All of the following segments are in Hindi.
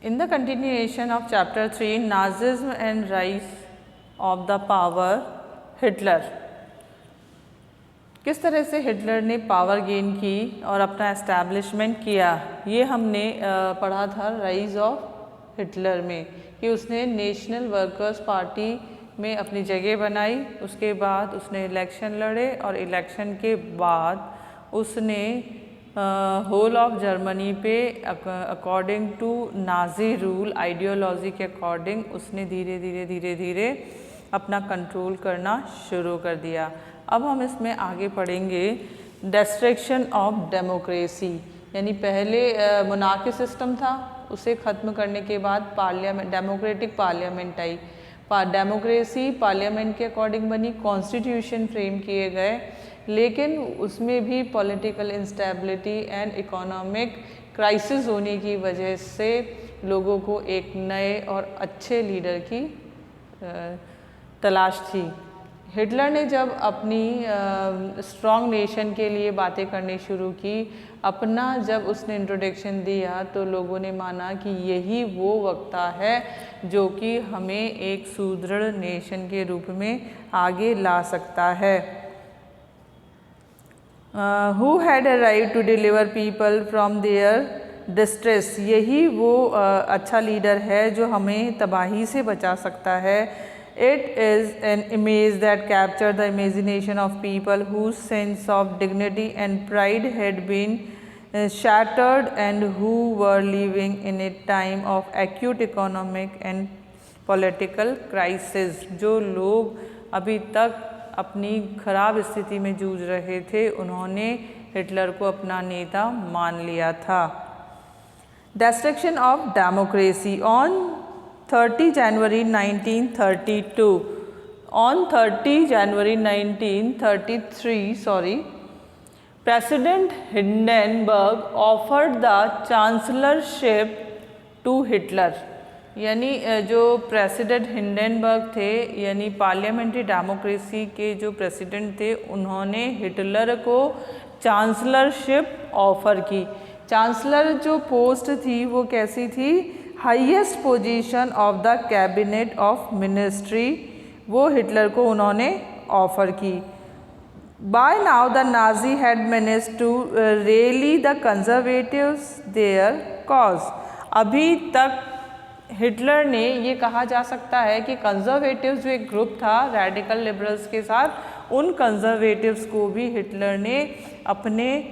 In the continuation of chapter 3, Nazism and rise of the power, Hitler, किस तरह से हिटलर ने पावर गेन की और अपना एस्टैब्लिशमेंट किया, ये हमने पढ़ा था राइज ऑफ हिटलर में कि उसने नेशनल वर्कर्स पार्टी में अपनी जगह बनाई। उसके बाद उसने इलेक्शन लड़े और इलेक्शन के बाद उसने होल ऑफ जर्मनी पे according to Nazi rule ideology के अकॉर्डिंग उसने धीरे धीरे अपना कंट्रोल करना शुरू कर दिया। अब हम इसमें आगे पढ़ेंगे डिस्ट्रक्शन ऑफ डेमोक्रेसी, यानी पहले मोनार्की सिस्टम था, उसे ख़त्म करने के बाद पार्लियामेंट, डेमोक्रेटिक पार्लियामेंट आई। डेमोक्रेसी पार्लियामेंट के अकॉर्डिंग बनी, कॉन्स्टिट्यूशन फ्रेम किए गए, लेकिन उसमें भी political instability and economic crisis होने की वजह से लोगों को एक नए और अच्छे लीडर की तलाश थी। हिटलर ने जब अपनी स्ट्रॉन्ग नेशन के लिए बातें करनी शुरू की, अपना जब उसने इंट्रोडक्शन दिया तो लोगों ने माना कि यही वो वक्ता है जो कि हमें एक सुदृढ़ नेशन के रूप में आगे ला सकता है। Who had a right to deliver people from their distress, यही वो अच्छा लीडर है जो हमें तबाही से बचा सकता है। It is an image that captured the imagination of people whose sense of dignity and pride had been shattered and who were living in a time of acute economic and political crisis। जो लोग अभी तक अपनी खराब स्थिति में जूझ रहे थे, उन्होंने हिटलर को अपना नेता मान लिया था। Destruction of democracy on 30 January 1932. On 30 January 1933, President Hindenburg offered the chancellorship to Hitler। यानी जो प्रेसिडेंट हिंडनबर्ग थे, यानी पार्लियामेंट्री डेमोक्रेसी के जो प्रेसिडेंट थे, उन्होंने हिटलर को चांसलरशिप ऑफ़र की। चांसलर जो पोस्ट थी वो कैसी थी? Highest position of the cabinet of ministry, वो हिटलर को उन्होंने ऑफ़र की। By now the Nazi had managed to rally the conservatives their cause. अभी तक हिटलर ने, ये कहा जा सकता है कि कंजर्वेटिव्स जो एक ग्रुप था रेडिकल लिबरल्स के साथ, उन कंजर्वेटिव्स को भी हिटलर ने अपने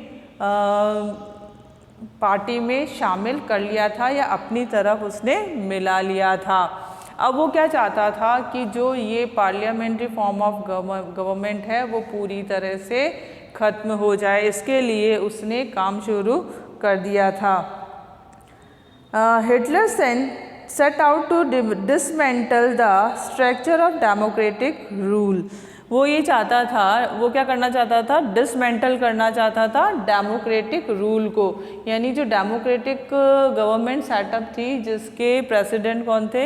पार्टी में शामिल कर लिया था या अपनी तरफ उसने मिला लिया था। अब वो क्या चाहता था कि जो ये पार्लियामेंट्री फॉर्म ऑफ गवर्नमेंट है वो पूरी तरह से ख़त्म हो जाए, इसके लिए उसने काम शुरू कर दिया था। Hitler set out to dismantle the structure of democratic rule. वो ये चाहता था, वो क्या करना चाहता था? डिसमेंटल करना चाहता था डेमोक्रेटिक रूल को, यानी जो डेमोक्रेटिक गवर्नमेंट सेटअप थी जिसके प्रेसिडेंट कौन थे?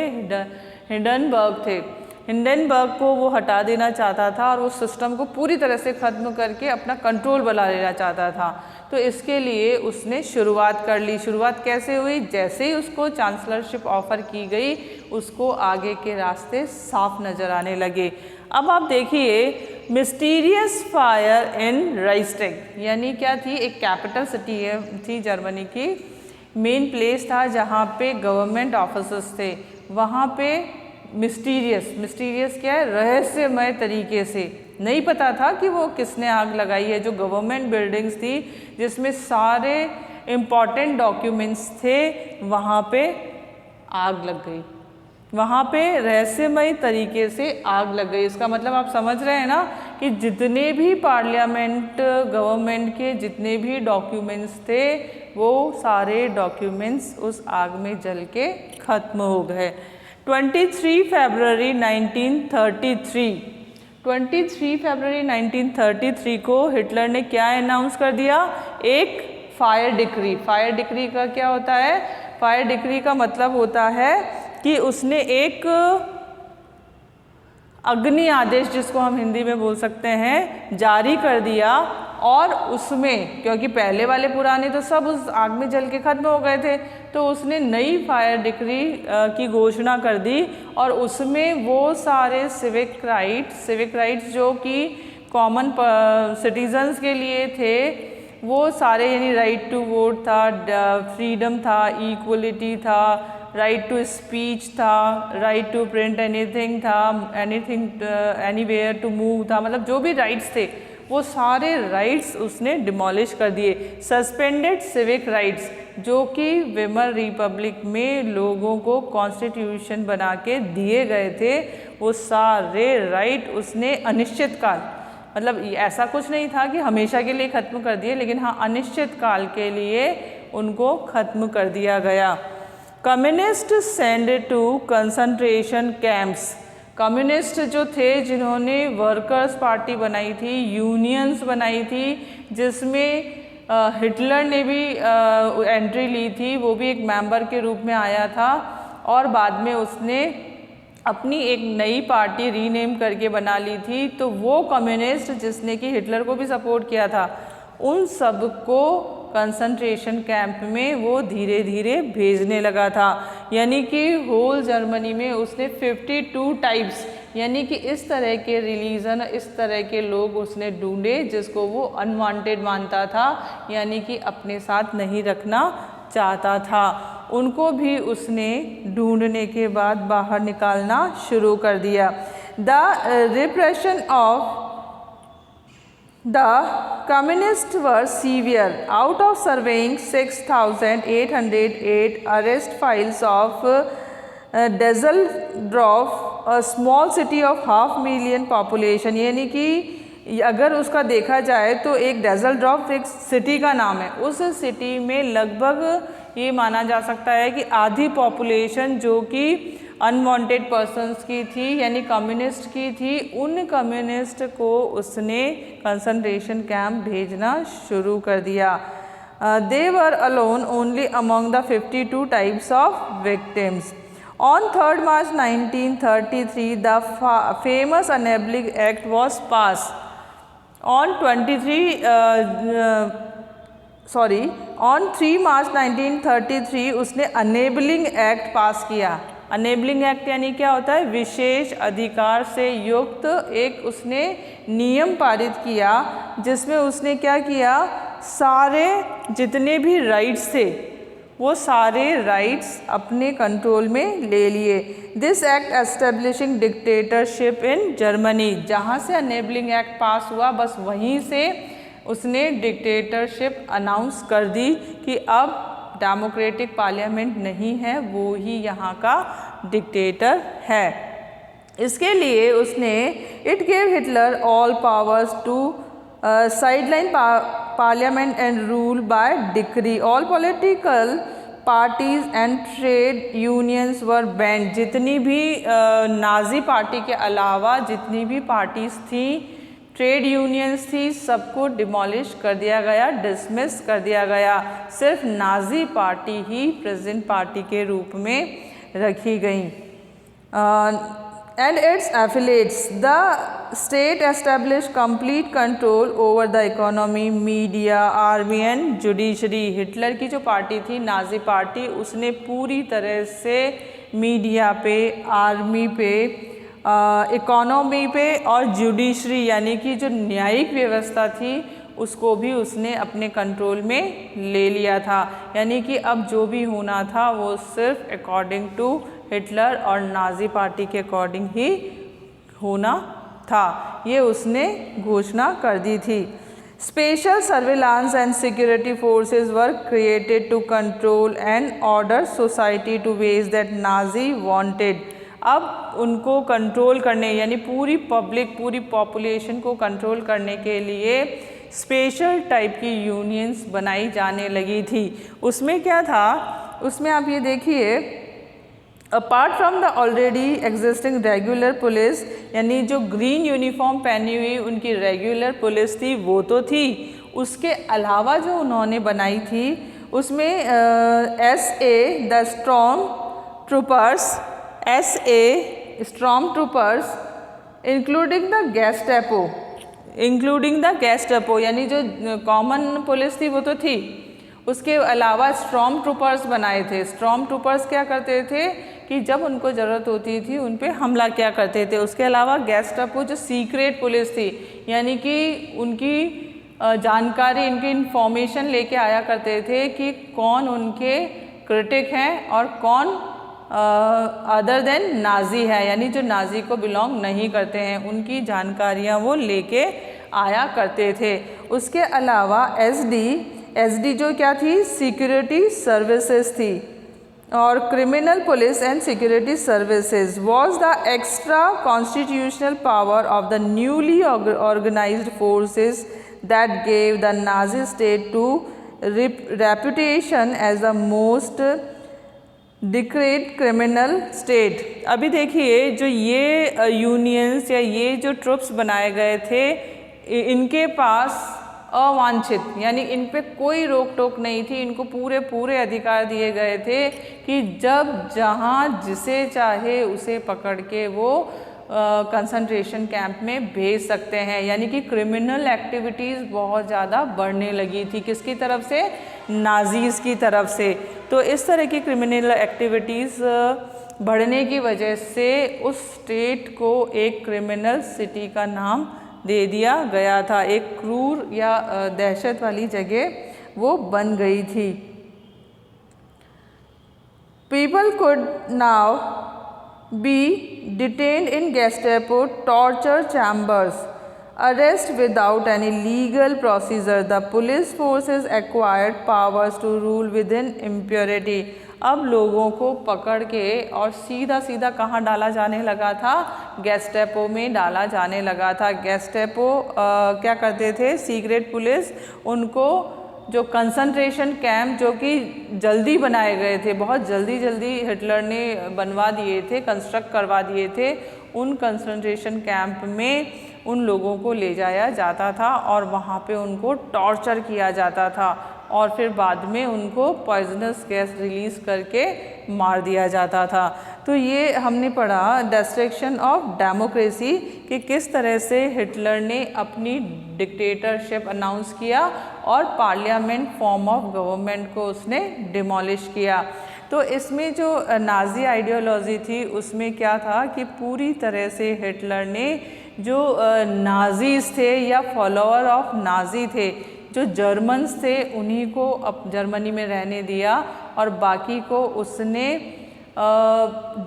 हिंडनबर्ग थे। हिंडनबर्ग को वो हटा देना चाहता था और उस सिस्टम को पूरी तरह से ख़त्म करके अपना कंट्रोल बना लेना चाहता था। तो इसके लिए उसने शुरुआत कर ली। शुरुआत कैसे हुई? जैसे ही उसको चांसलरशिप ऑफ़र की गई, उसको आगे के रास्ते साफ नज़र आने लगे। अब आप देखिए, मिस्टीरियस फायर इन राइस्टेग, यानी क्या थी? एक कैपिटल सिटी थी जर्मनी की, मेन प्लेस था जहाँ पे गवर्नमेंट ऑफिसर्स थे। वहाँ पे मिस्टीरियस क्या है? रहस्यमय तरीके से, नहीं पता था कि वो किसने आग लगाई है। जो गवर्नमेंट बिल्डिंग्स थी जिसमें सारे इम्पॉर्टेंट डॉक्यूमेंट्स थे, वहाँ पे आग लग गई, वहाँ पे रहस्यमय तरीके से आग लग गई। इसका मतलब आप समझ रहे हैं ना कि जितने भी पार्लियामेंट गवर्नमेंट के जितने भी डॉक्यूमेंट्स थे, वो सारे डॉक्यूमेंट्स उस आग में जल के ख़त्म हो गए। 23 फरवरी 1933, 23 फरवरी 1933 को हिटलर ने क्या अनाउंस कर दिया? एक फायर डिक्री। फायर डिक्री का क्या होता है? फायर डिक्री का मतलब होता है कि उसने एक अग्नि आदेश, जिसको हम हिंदी में बोल सकते हैं, जारी कर दिया और उसमें क्योंकि पहले वाले पुराने तो सब उस आग में जल के ख़त्म हो गए थे, तो उसने नई फायर डिक्री की घोषणा कर दी और उसमें वो सारे सिविक राइट्स जो कि कॉमन सिटीजन्स के लिए थे, वो सारे यानी राइट टू वोट था, फ्रीडम था, इक्वलिटी था, राइट टू स्पीच था, राइट टू प्रिंट एनीथिंग था, एनीवेयर टू मूव था, मतलब जो भी राइट्स थे वो सारे राइट्स उसने डिमोलिश कर दिए। सस्पेंडेड सिविक राइट्स जो कि वेमर रिपब्लिक में लोगों को कॉन्स्टिट्यूशन बना के दिए गए थे, वो सारे राइट उसने अनिश्चित काल, मतलब ऐसा कुछ नहीं था कि हमेशा के लिए ख़त्म कर दिए, लेकिन हाँ अनिश्चित काल के लिए उनको ख़त्म कर दिया गया। Communist send to concentration camps, communist जो थे जिन्होंने वर्कर्स पार्टी बनाई थी, यूनियंस बनाई थी, जिसमें हिटलर ने भी एंट्री ली थी, वो भी एक मेंबर के रूप में आया था और बाद में उसने अपनी एक नई पार्टी रीनेम करके बना ली थी। तो वो कम्युनिस्ट जिसने कि हिटलर को भी सपोर्ट किया था, उन सब को कंसंट्रेशन कैंप में वो धीरे धीरे भेजने लगा था। यानी कि होल जर्मनी में उसने 52 टाइप्स, यानी कि इस तरह के रिलीजन, इस तरह के लोग उसने ढूंढे जिसको वो अनवांटेड मानता था, यानी कि अपने साथ नहीं रखना चाहता था, उनको भी उसने ढूंढने के बाद बाहर निकालना शुरू कर दिया। The repression of the communist were severe. Out of surveying 6,808 arrest files of Dusseldorf, a small city of 500,000 population, यानी कि अगर उसका देखा जाए तो एक डेज़ल्डॉर्फ एक सिटी का नाम है, उस सिटी में लगभग ये माना जा सकता है कि आधी पॉपुलेशन जो कि अनवांटेड पर्सन्स की थी, यानी कम्युनिस्ट की थी, उन कम्युनिस्ट को उसने कंसंट्रेशन कैंप भेजना शुरू कर दिया। They were alone only among the 52 types of victims. On 3rd March 1933, the famous Enabling Act was passed. On 3 March 1933 उसने अनेबलिंग एक्ट पास किया। अनेबलिंग एक्ट यानी क्या होता है? विशेष अधिकार से युक्त एक उसने नियम पारित किया, जिसमें उसने क्या किया, सारे जितने भी राइट्स थे वो सारे राइट्स अपने कंट्रोल में ले लिए। This act establishing dictatorship in Germany, जहाँ से अनेबलिंग एक्ट पास हुआ बस वहीं से उसने डिक्टेटरशिप अनाउंस कर दी कि अब डेमोक्रेटिक पार्लियामेंट नहीं है, वो ही यहाँ का डिक्टेटर है। इसके लिए उसने it gave Hitler all powers to sideline parliament and rule by decree. All political parties and trade unions were banned. जितनी भी नाजी पार्टी के अलावा जितनी भी पार्टीज थी, ट्रेड यूनियंस थी, सबको डिमोलिश कर दिया गया, डिसमिस कर दिया गया। सिर्फ नाजी पार्टी ही प्रेजेंट पार्टी के रूप में रखी गई। And its affiliates, the state established complete control over the economy, media, army and judiciary. Hitler की जो पार्टी थी, नाजी पार्टी, उसने पूरी तरह से मीडिया पे, आर्मी पे, इकोनॉमी पे और जुडिशरी यानी कि जो न्यायिक व्यवस्था थी उसको भी उसने अपने कंट्रोल में ले लिया था। यानी कि अब जो भी होना था वो सिर्फ अकॉर्डिंग टू हिटलर और नाजी पार्टी के अकॉर्डिंग ही होना था, ये उसने घोषणा कर दी थी। Special surveillance and security forces were created to control and order society to ways that Nazi wanted. अब उनको कंट्रोल करने यानी पूरी पब्लिक, पूरी पॉपुलेशन को कंट्रोल करने के लिए स्पेशल टाइप की यूनियंस बनाई जाने लगी थी। उसमें क्या था, उसमें आप ये देखिए, apart from the already existing regular police, यानी जो ग्रीन यूनिफॉर्म पहनी हुई उनकी रेगुलर पुलिस थी वो तो थी, उसके अलावा जो उन्होंने बनाई थी उसमें SA the storm troopers, SA storm troopers including the Gestapo, including the Gestapo, यानी जो कॉमन पुलिस थी वो तो थी, उसके अलावा स्टॉर्म ट्रूपर्स बनाए थे। स्टॉर्म ट्रूपर्स क्या करते थे कि जब उनको ज़रूरत होती थी उन पे हमला क्या करते थे। उसके अलावा गेस्टापो जो सीक्रेट पुलिस थी, यानी कि उनकी जानकारी, इनकी इंफॉर्मेशन लेके आया करते थे कि कौन उनके क्रिटिक हैं और कौन अदर देन नाजी है, यानी जो नाजी को बिलोंग नहीं करते हैं, उनकी जानकारियाँ वो लेके आया करते थे। उसके अलावा एसडी जो क्या थी, सिक्योरिटी सर्विसेज थी, और criminal police and security services was the extra constitutional power of the newly organised forces that gave the Nazi state to reputation as the most decreed criminal state. अभी देखिए जो ये यूनियंस या ये जो ट्रुप्स बनाए गए थे, इनके पास अवांछित, यानी इन पे कोई रोक टोक नहीं थी, इनको पूरे अधिकार दिए गए थे कि जब जहाँ जिसे चाहे उसे पकड़ के वो कंसंट्रेशन कैंप में भेज सकते हैं। यानी कि क्रिमिनल एक्टिविटीज़ बहुत ज़्यादा बढ़ने लगी थी, किसकी तरफ से, नाजीज़ की तरफ से। तो इस तरह की क्रिमिनल एक्टिविटीज़ बढ़ने की वजह से उस स्टेट को एक क्रिमिनल सिटी का नाम दे दिया गया था, एक क्रूर या दहशत वाली जगह वो बन गई थी। People could now be detained in Gestapo torture chambers, arrest without any legal procedure, the police forces acquired powers to rule with in impunity. अब लोगों को पकड़ के और सीधा सीधा कहाँ डाला जाने लगा था, गेस्टापो में डाला जाने लगा था। गेस्टापो क्या करते थे, सीक्रेट पुलिस, उनको जो कंसंट्रेशन कैंप जो कि जल्दी बनाए गए थे, बहुत जल्दी हिटलर ने बनवा दिए थे, कंस्ट्रक्ट करवा दिए थे, उन कंसंट्रेशन कैंप में उन लोगों को ले जाया जाता था और वहाँ पे उनको टॉर्चर किया जाता था और फिर बाद में उनको पॉइजनस गैस रिलीज़ करके मार दिया जाता था। तो ये हमने पढ़ा डिस्ट्रक्शन ऑफ डेमोक्रेसी कि किस तरह से हिटलर ने अपनी डिक्टेटरशिप अनाउंस किया और पार्लियामेंट फॉर्म ऑफ गवर्नमेंट को उसने डिमोलिश किया। तो इसमें जो नाजी आइडियोलॉजी थी उसमें क्या था कि पूरी तरह से हिटलर ने जो नाजीज थे या फॉलोअर ऑफ नाजी थे, जो जर्मन्स थे, उन्हीं को अब जर्मनी में रहने दिया और बाकी को उसने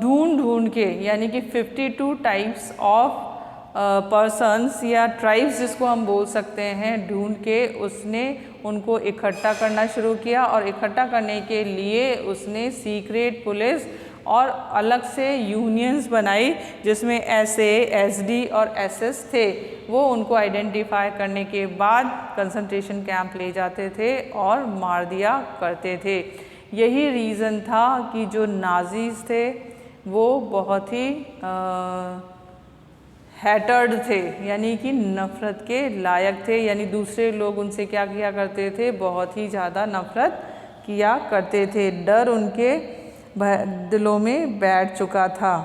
ढूंढ के, यानी कि 52 टाइप्स ऑफ पर्सन्स या ट्राइब्स जिसको हम बोल सकते हैं, ढूंढ के उसने उनको इकट्ठा करना शुरू किया और इकट्ठा करने के लिए उसने सीक्रेट पुलिस और अलग से यूनियंस बनाई जिसमें एसए, एसडी और एसएस थे। वो उनको आइडेंटिफाई करने के बाद कंसंट्रेशन कैंप ले जाते थे और मार दिया करते थे। यही रीज़न था कि जो नाजीज थे वो बहुत ही हैटर्ड थे, यानी कि नफ़रत के लायक थे, यानी दूसरे लोग उनसे क्या किया करते थे, बहुत ही ज़्यादा नफ़रत किया करते थे। डर उनके दिलों में बैठ चुका था।